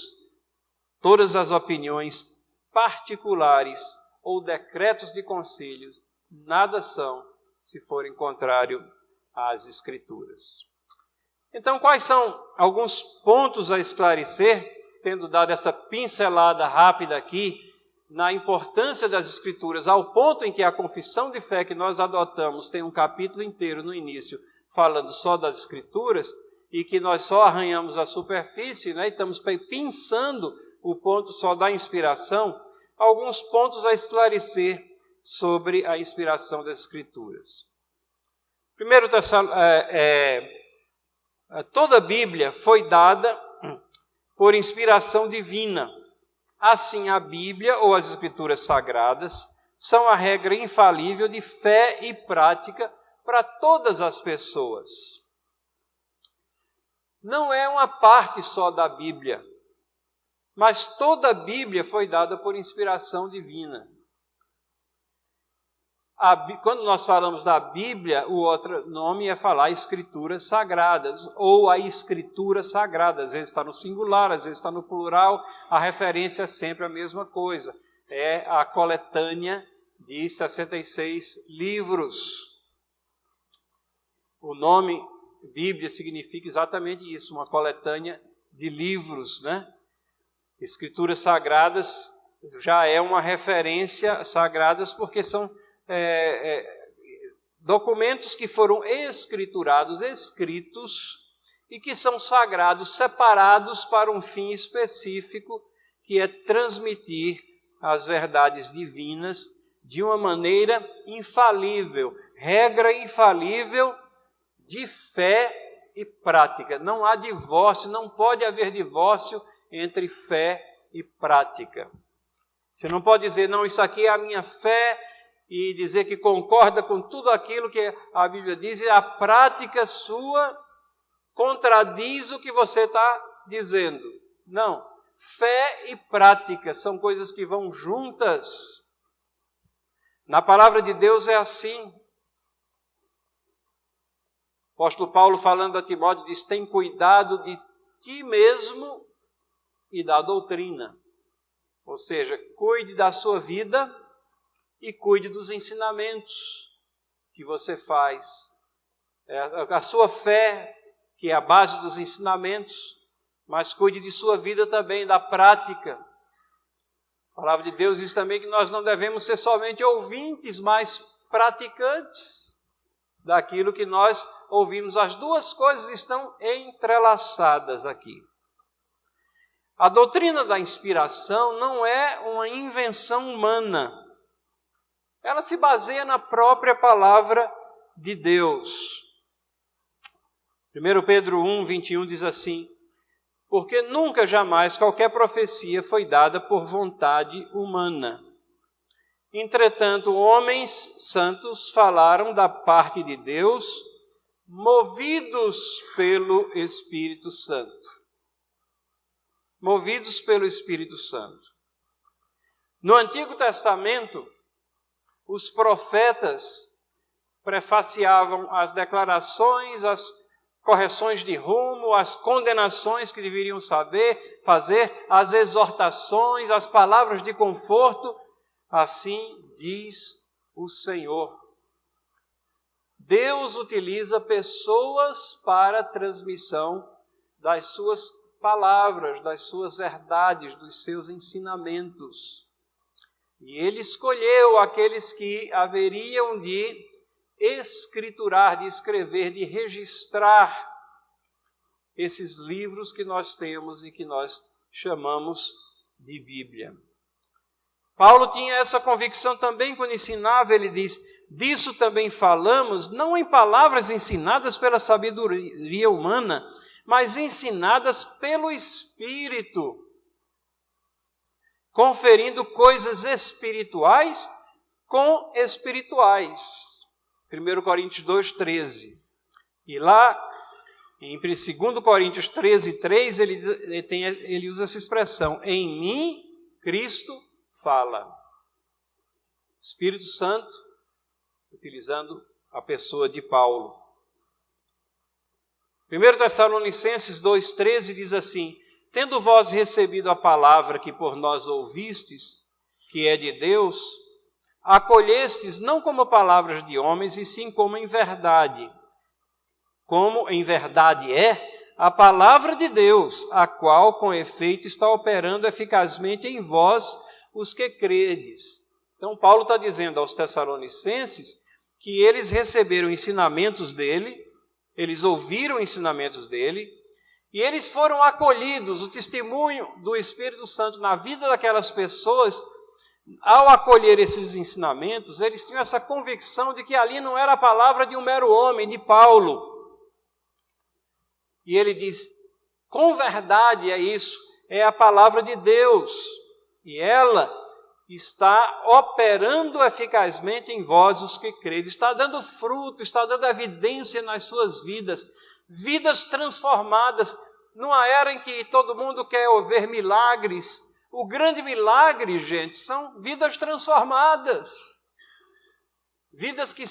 Todas as opiniões particulares ou decretos de concílio nada são se forem contrário às Escrituras. Então, quais são alguns pontos a esclarecer, tendo dado essa pincelada rápida aqui na importância das Escrituras, ao ponto em que a confissão de fé que nós adotamos tem um capítulo inteiro no início falando só das Escrituras, e que nós só arranhamos a superfície, né, e estamos pensando o ponto só da inspiração, alguns pontos a esclarecer sobre a inspiração das Escrituras. Primeiro, toda a Bíblia foi dada por inspiração divina. Assim, a Bíblia ou as Escrituras Sagradas são a regra infalível de fé e prática para todas as pessoas. Não é uma parte só da Bíblia, mas toda a Bíblia foi dada por inspiração divina. Quando nós falamos da Bíblia, o outro nome é falar Escrituras Sagradas, ou a Escritura Sagrada. Às vezes está no singular, às vezes está no plural, a referência é sempre a mesma coisa. É a coletânea de 66 livros. O nome Bíblia significa exatamente isso, uma coletânea de livros, né? Escrituras Sagradas já é uma referência sagradas porque são documentos que foram escriturados, escritos, e que são sagrados, separados para um fim específico, que é transmitir as verdades divinas de uma maneira infalível, regra infalível de fé e prática. Não há divórcio, não pode haver divórcio entre fé e prática. Você não pode dizer, não, isso aqui é a minha fé, e dizer que concorda com tudo aquilo que a Bíblia diz, e a prática sua contradiz o que você está dizendo. Não, fé e prática são coisas que vão juntas. Na palavra de Deus é assim. O apóstolo Paulo, falando a Timóteo, diz, tem cuidado de ti mesmo e da doutrina. Ou seja, cuide da sua vida e cuide dos ensinamentos que você faz. A sua fé, que é a base dos ensinamentos, mas cuide de sua vida também, da prática. A palavra de Deus diz também que nós não devemos ser somente ouvintes, mas praticantes daquilo que nós ouvimos. As duas coisas estão entrelaçadas aqui. A doutrina da inspiração não é uma invenção humana. Ela se baseia na própria palavra de Deus. 1 Pedro 1, 21 diz assim, porque nunca jamais qualquer profecia foi dada por vontade humana. Entretanto, homens santos falaram da parte de Deus, movidos pelo Espírito Santo. Movidos pelo Espírito Santo. No Antigo Testamento, os profetas prefaciavam as declarações, as correções de rumo, as condenações que deveriam fazer, as exortações, as palavras de conforto. Assim diz o Senhor. Deus utiliza pessoas para a transmissão das suas palavras, das suas verdades, dos seus ensinamentos. E Ele escolheu aqueles que haveriam de escriturar, de escrever, de registrar esses livros que nós temos e que nós chamamos de Bíblia. Paulo tinha essa convicção também quando ensinava, ele diz, disso também falamos, não em palavras ensinadas pela sabedoria humana, mas ensinadas pelo Espírito, conferindo coisas espirituais com espirituais. 1 Coríntios 2,13. E lá, em 2 Coríntios 13,3, ele usa essa expressão, em mim, Cristo fala. Espírito Santo, utilizando a pessoa de Paulo. 1 Tessalonicenses 2,13 diz assim, tendo vós recebido a palavra que por nós ouvistes, que é de Deus, acolhestes não como palavras de homens, e sim como em verdade. Como em verdade é a palavra de Deus, a qual com efeito está operando eficazmente em vós, os que credes. Então, Paulo está dizendo aos Tessalonicenses que eles receberam ensinamentos dele, eles ouviram ensinamentos dele, e eles foram acolhidos. O testemunho do Espírito Santo na vida daquelas pessoas, ao acolher esses ensinamentos, eles tinham essa convicção de que ali não era a palavra de um mero homem, de Paulo. E ele diz, com verdade é isso, é a palavra de Deus, e ela está operando eficazmente em vós os que credes, está dando fruto, está dando evidência nas suas vidas, vidas transformadas, numa era em que todo mundo quer ver milagres. O grande milagre, gente, são vidas transformadas, vidas que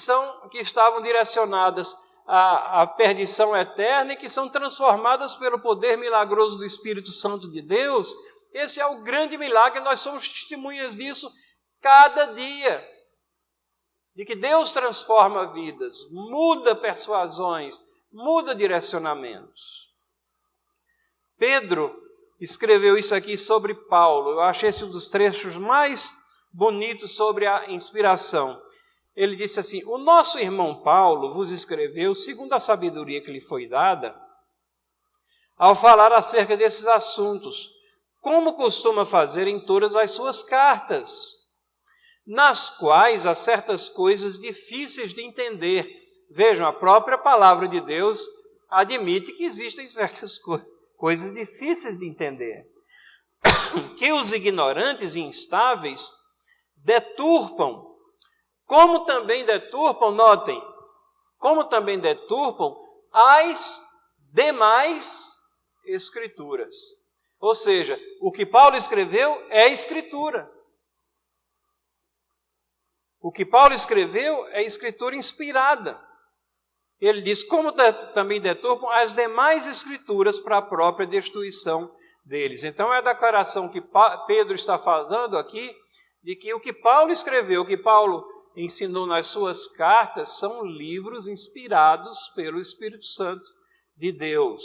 estavam direcionadas à perdição eterna e que são transformadas pelo poder milagroso do Espírito Santo de Deus. Esse é o grande milagre, nós somos testemunhas disso cada dia, de que Deus transforma vidas, muda persuasões, muda direcionamentos. Pedro escreveu isso aqui sobre Paulo. Eu achei esse um dos trechos mais bonitos sobre a inspiração. Ele disse assim, o nosso irmão Paulo vos escreveu segundo a sabedoria que lhe foi dada, ao falar acerca desses assuntos, como costuma fazer em todas as suas cartas, nas quais há certas coisas difíceis de entender. Vejam, a própria palavra de Deus admite que existem certas coisas difíceis de entender, que os ignorantes e instáveis deturpam, como também deturpam, notem, como também deturpam as demais escrituras. Ou seja, o que Paulo escreveu é escritura. O que Paulo escreveu é escritura inspirada. Ele diz, como também deturpam as demais escrituras para a própria destruição deles. Então é a declaração que Pedro está fazendo aqui, de que o que Paulo escreveu, o que Paulo ensinou nas suas cartas, são livros inspirados pelo Espírito Santo de Deus.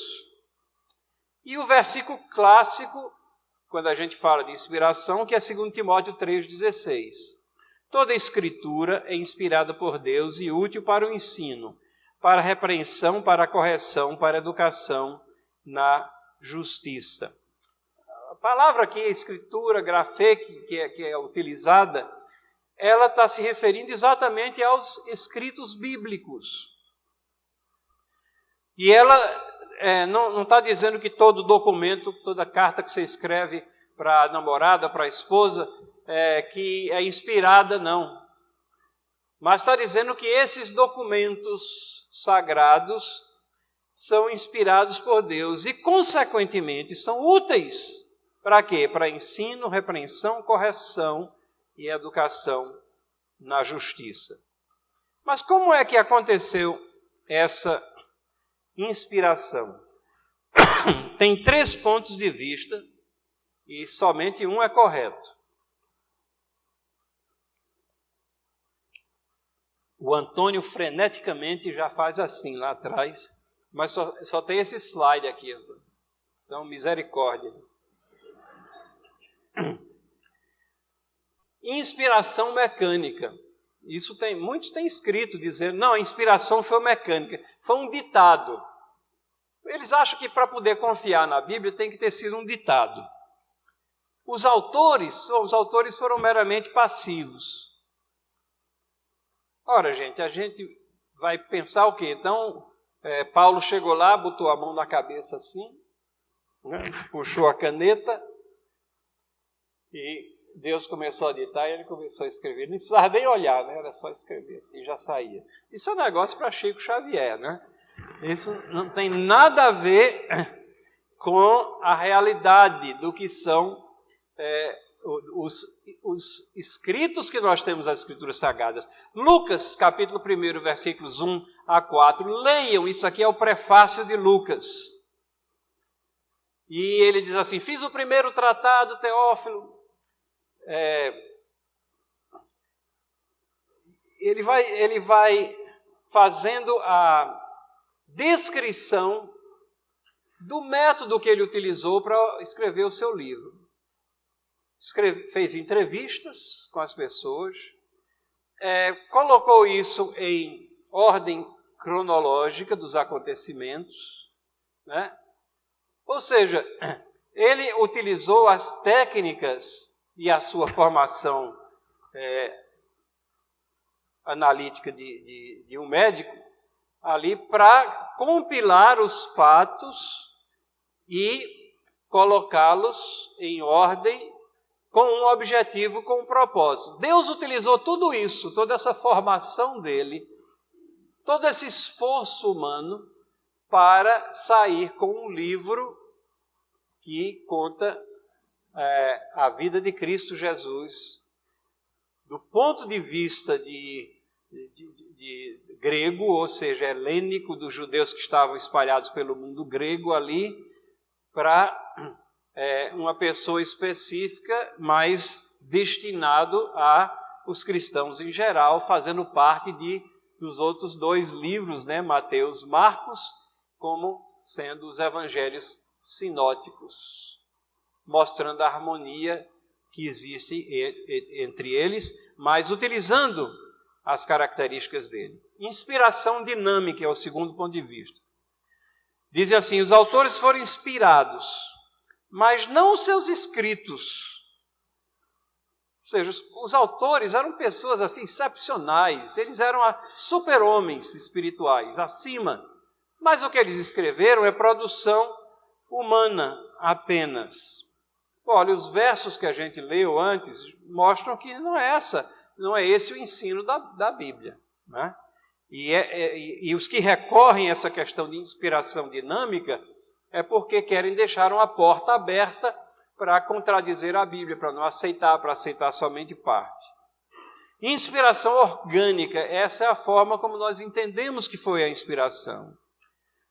E o versículo clássico, quando a gente fala de inspiração, que é 2 Timóteo 3,16. Toda escritura é inspirada por Deus e útil para o ensino, para a repreensão, para a correção, para a educação na justiça. A palavra aqui, a escritura, grafê, que é utilizada, ela está se referindo exatamente aos escritos bíblicos. E ela não está dizendo que todo documento, toda carta que você escreve para a namorada, para a esposa, que é inspirada, não. Mas está dizendo que esses documentos sagrados são inspirados por Deus e, consequentemente, são úteis. Para quê? Para ensino, repreensão, correção e educação na justiça. Mas como é que aconteceu essa inspiração? Tem 3 pontos de vista e somente um é correto. O Antônio freneticamente já faz assim lá atrás, mas só tem esse slide aqui. Então, misericórdia. Inspiração mecânica. Isso muitos têm escrito dizendo, não, a inspiração foi mecânica. Foi um ditado. Eles acham que para poder confiar na Bíblia tem que ter sido um ditado. Os autores foram meramente passivos. Ora, gente, a gente vai pensar o quê? Então, Paulo chegou lá, botou a mão na cabeça assim, né, puxou a caneta e Deus começou a ditar e ele começou a escrever. Não precisava nem olhar, né? Era só escrever assim, já saía. Isso é um negócio para Chico Xavier, né? Isso não tem nada a ver com a realidade do que são os escritos que nós temos, as escrituras sagradas. Lucas, capítulo 1, versículos 1 a 4. Leiam, isso aqui é o prefácio de Lucas. E ele diz assim, fiz o primeiro tratado, Teófilo. Ele vai fazendo a descrição do método que ele utilizou para escrever o seu livro. fez entrevistas com as pessoas, colocou isso em ordem cronológica dos acontecimentos, né? Ou seja, ele utilizou as técnicas e a sua formação analítica de um médico ali para compilar os fatos e colocá-los em ordem com um objetivo, com um propósito. Deus utilizou tudo isso, toda essa formação dele, todo esse esforço humano para sair com um livro que conta a vida de Cristo Jesus, do ponto de vista de grego, ou seja, helênico, dos judeus que estavam espalhados pelo mundo grego ali, para uma pessoa específica, mas destinado a os cristãos em geral, fazendo parte dos outros 2 livros, né, Mateus, Marcos, como sendo os evangelhos sinóticos, mostrando a harmonia que existe entre eles, mas utilizando as características dele. Inspiração dinâmica é o segundo ponto de vista. Dizem assim, os autores foram inspirados, mas não os seus escritos. Ou seja, os autores eram pessoas assim excepcionais, eles eram super-homens espirituais, acima. Mas o que eles escreveram é produção humana apenas. Olha, os versos que a gente leu antes mostram que não é esse o ensino da Bíblia, né? E os que recorrem a essa questão de inspiração dinâmica é porque querem deixar uma porta aberta para contradizer a Bíblia, para não aceitar, para aceitar somente parte. Inspiração orgânica, essa é a forma como nós entendemos que foi a inspiração.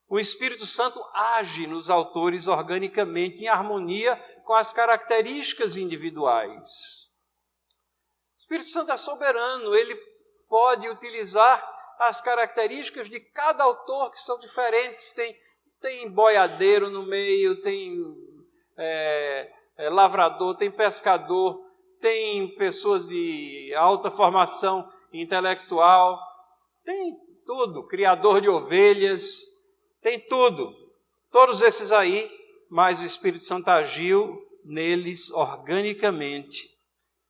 O Espírito Santo age nos autores organicamente, em harmonia com as características individuais. O Espírito Santo é soberano, ele pode utilizar as características de cada autor, que são diferentes. Tem boiadeiro no meio, tem lavrador, tem pescador, tem pessoas de alta formação intelectual, tem tudo, criador de ovelhas, tem tudo. Todos esses aí, mas o Espírito Santo agiu neles organicamente,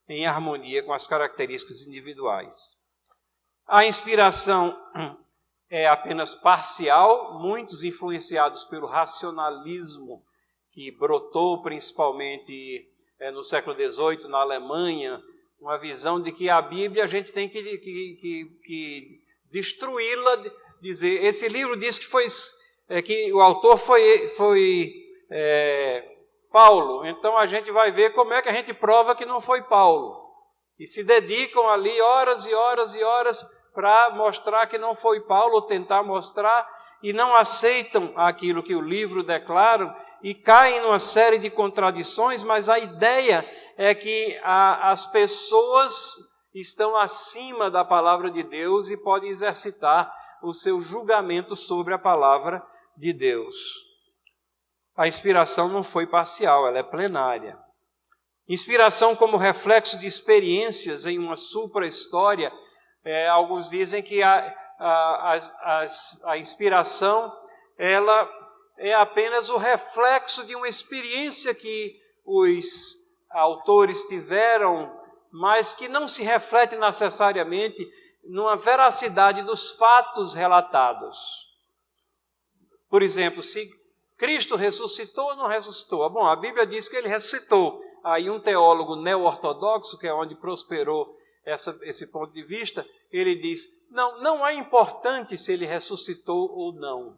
em harmonia com as características individuais. A inspiração é apenas parcial, muitos influenciados pelo racionalismo, que brotou principalmente no século XVIII, na Alemanha, uma visão de que a Bíblia a gente tem que destruí-la, dizer, esse livro diz que o autor foi Paulo, então a gente vai ver como é que a gente prova que não foi Paulo. E se dedicam ali horas e horas e horas para mostrar que não foi Paulo, ou tentar mostrar, e não aceitam aquilo que o livro declara, e caem numa série de contradições, mas a ideia é que as pessoas estão acima da palavra de Deus e podem exercitar o seu julgamento sobre a palavra de Deus. A inspiração não foi parcial, ela é plenária. Inspiração como reflexo de experiências em uma supra-história. Alguns dizem que a inspiração ela é apenas o reflexo de uma experiência que os autores tiveram, mas que não se reflete necessariamente numa veracidade dos fatos relatados. Por exemplo, se Cristo ressuscitou ou não ressuscitou? Bom, a Bíblia diz que ele ressuscitou. Aí um teólogo neo-ortodoxo, que é onde prosperou esse ponto de vista, ele diz, não é importante se ele ressuscitou ou não.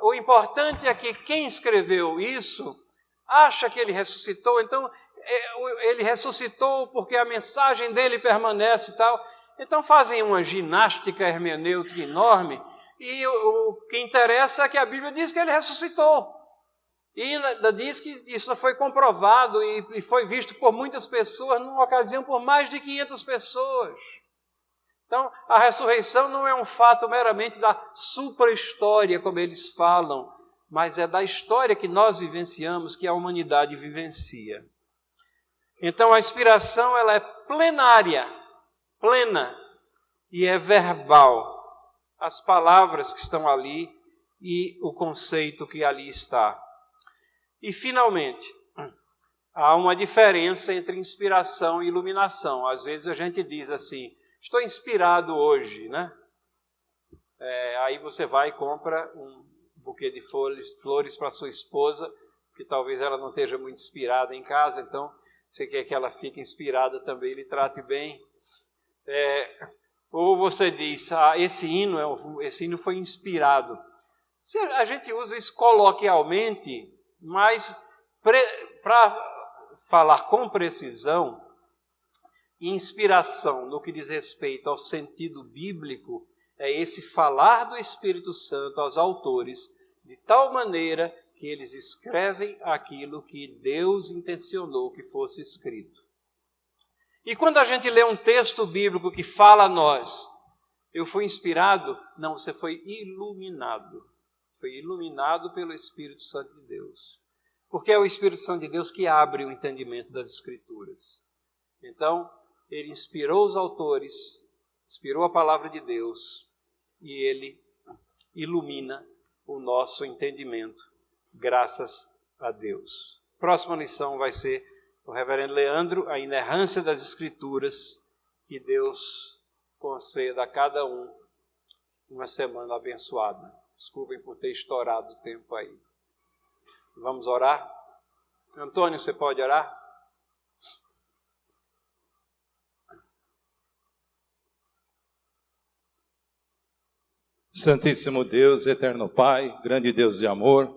O importante é que quem escreveu isso acha que ele ressuscitou, então ele ressuscitou porque a mensagem dele permanece e tal. Então fazem uma ginástica hermenêutica enorme, e o que interessa é que a Bíblia diz que ele ressuscitou. E ainda diz que isso foi comprovado e foi visto por muitas pessoas, numa ocasião por mais de 500 pessoas. Então, a ressurreição não é um fato meramente da supra-história, como eles falam, mas é da história que nós vivenciamos, que a humanidade vivencia. Então a inspiração ela é plenária, plena, e é verbal. As palavras que estão ali e o conceito que ali está. E finalmente, há uma diferença entre inspiração e iluminação. Às vezes a gente diz assim, estou inspirado hoje, né? Aí você vai e compra um buquê de flores para sua esposa, que talvez ela não esteja muito inspirada em casa, então você quer que ela fique inspirada também, lhe trate bem. Ou você diz, esse hino foi inspirado. A gente usa isso coloquialmente, mas para falar com precisão, inspiração no que diz respeito ao sentido bíblico, é esse falar do Espírito Santo aos autores, de tal maneira que eles escrevem aquilo que Deus intencionou que fosse escrito. E quando a gente lê um texto bíblico que fala a nós, eu fui inspirado? Não, você foi iluminado. Foi iluminado pelo Espírito Santo de Deus. Porque é o Espírito Santo de Deus que abre o entendimento das Escrituras. Então, ele inspirou os autores, inspirou a palavra de Deus, e ele ilumina o nosso entendimento, graças a Deus. Próxima lição vai ser o reverendo Leandro, a inerrância das Escrituras, que Deus conceda a cada um uma semana abençoada. Desculpem por ter estourado o tempo aí. Vamos orar? Antônio, você pode orar? Santíssimo Deus, eterno Pai, grande Deus de amor,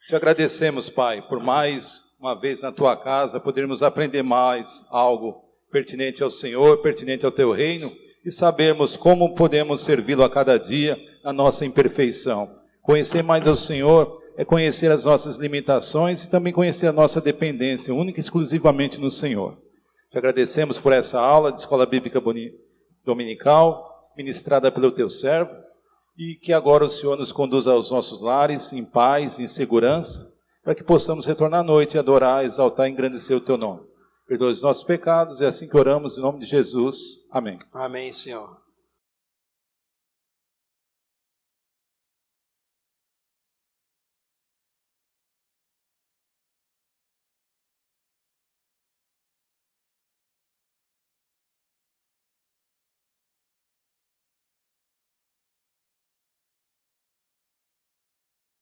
te agradecemos, Pai, por mais uma vez na tua casa podermos aprender mais algo pertinente ao Senhor, pertinente ao teu reino e sabermos como podemos servi-lo a cada dia na nossa imperfeição. Conhecer mais ao Senhor é conhecer as nossas limitações e também conhecer a nossa dependência, única e exclusivamente no Senhor. Te agradecemos por essa aula de Escola Bíblica Dominical, ministrada pelo teu servo, e que agora o Senhor nos conduza aos nossos lares, em paz, em segurança, para que possamos retornar à noite e adorar, exaltar e engrandecer o teu nome. Perdoa os nossos pecados, é assim que oramos, em nome de Jesus. Amém. Amém, Senhor.